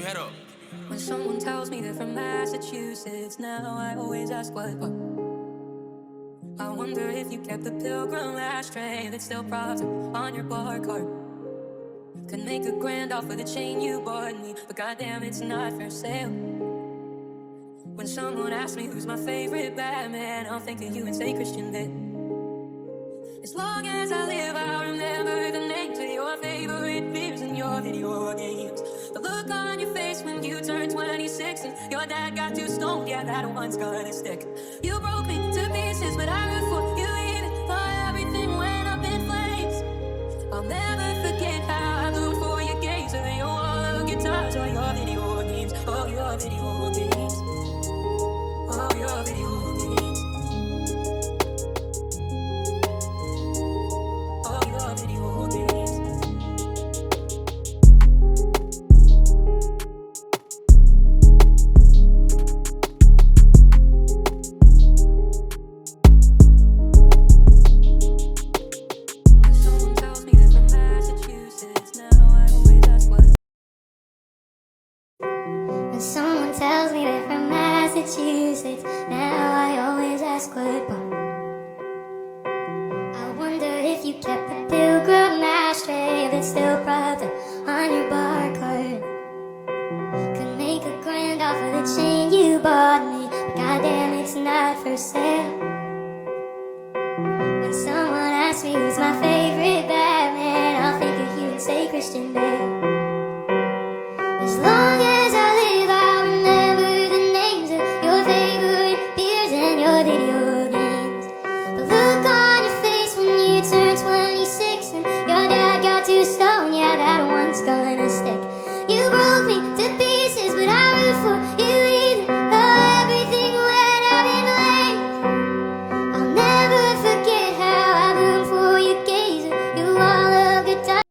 When someone tells me they're from Massachusetts, now I always ask what part. I wonder if you kept the pilgrim ashtray that still props on your bar card. Could make a grand off of the chain you bought me, but goddamn, it's not for sale. When someone asks me who's my favorite Batman, I'll think of you and say Christian Bale. As long as I live, I'll remember the names of your favorite beers and your video games. The look on your face when you turned 26 and your dad got too stoned, yeah, that one's gonna stick. You broke me to pieces, but I root for you even though everything went up in flames. I'll never forget how I rooted for your games and your wall of guitars, all your video games, all your video games, all your video games, all your video games. When someone tells me they're from Massachusetts, now I always ask what part. I wonder if you kept the pilgrim ashtray that's still propped up on your bar card. Could make a grand off of the chain you bought me, but goddamn, it's not for sale. When someone asks me who's my favorite Batman, I'll think of you and say Christian Bale. As long as I live, I'll remember the names of your favorite beers and your video games. The look on your face when you turn 26 and your dad got too stoned, yeah, that one's gonna stick. You broke me to pieces, but I root for you either though everything went up in flames. I'll never forget how I roomed for your gaze and you all of good times.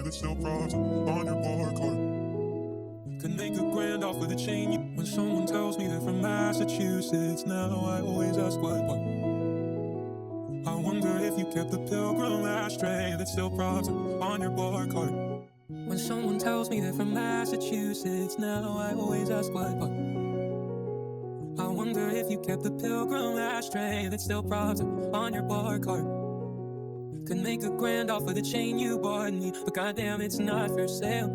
that's still proud on your bar card. Could make a grand off of the chain. When someone tells me they're from Massachusetts, now I always ask what. I wonder if you kept the pilgrim ashtray that's still proud on your bar card. When someone tells me they're from Massachusetts, now I always ask what. I wonder if you kept the pilgrim ashtray that's still proud on your bar card. Could make a grand off of the chain you bought me, but goddamn, it's not for sale.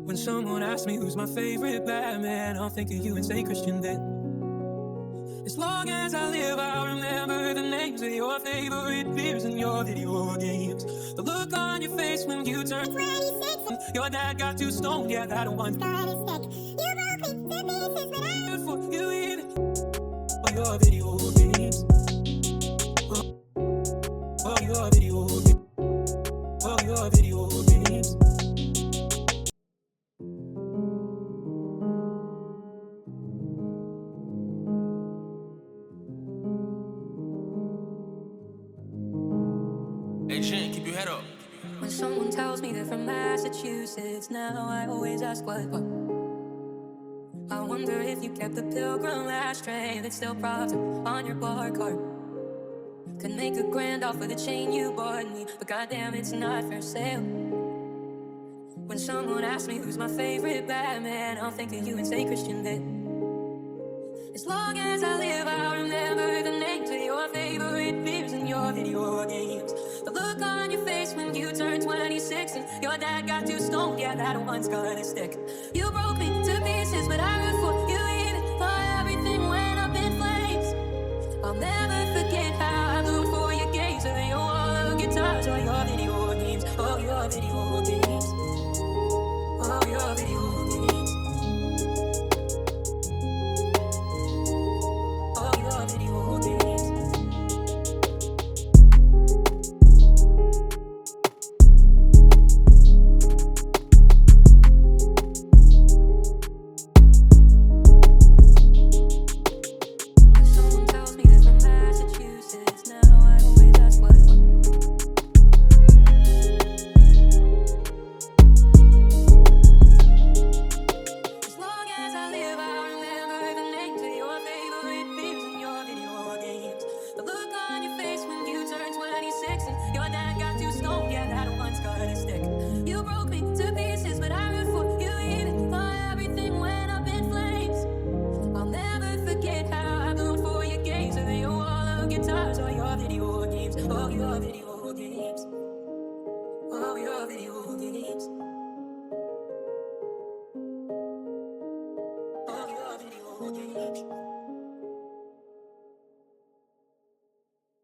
When someone asks me who's my favorite Batman, I'll think of you and say Christian Bale. As long as I live, I'll remember the names of your favorite beers and your video games. The look on your face when you turned 26. Your dad got too stoned, yeah, that one's got his stick. You broke me to pieces, but I'm good for you even. Oh, your video games. Oh, your video games. Oh, your video games. Hey, Jen, keep your head up. When someone tells me they're from Massachusetts, now I always ask what. I wonder if you kept the pilgrim ashtray that's still proud on your bar card. Could make a grand off of the chain you bought me, but goddamn, it's not for sale. When someone asks me who's my favorite Batman, I'll think of you and say Christian Bale. As long as I live, I'll remember the names of your favorite beers and your video games. The look on your face when you turned 26 and your dad got too stoned, yeah, that one's gonna stick. You broke me to pieces, but I root for you even though everything went up in flames. I'll never forget how I rooted for your games, or your wall of guitars, or your video games, or your video games, or your video games, or your video games. Someone tells me they're from Massachusetts, now I always ask what. As long as I live, I'll remember the names of your favorite beers and your video games. The look on your face when you turned 26 and your dad got too stoned, yeah, that one's gonna stick. You broke me to pieces, but I root for you even though everything went up in flames. I'll never forget how I rooted for your games, or your wall of guitars, or your video games, or your video games, or your video games, or your video games.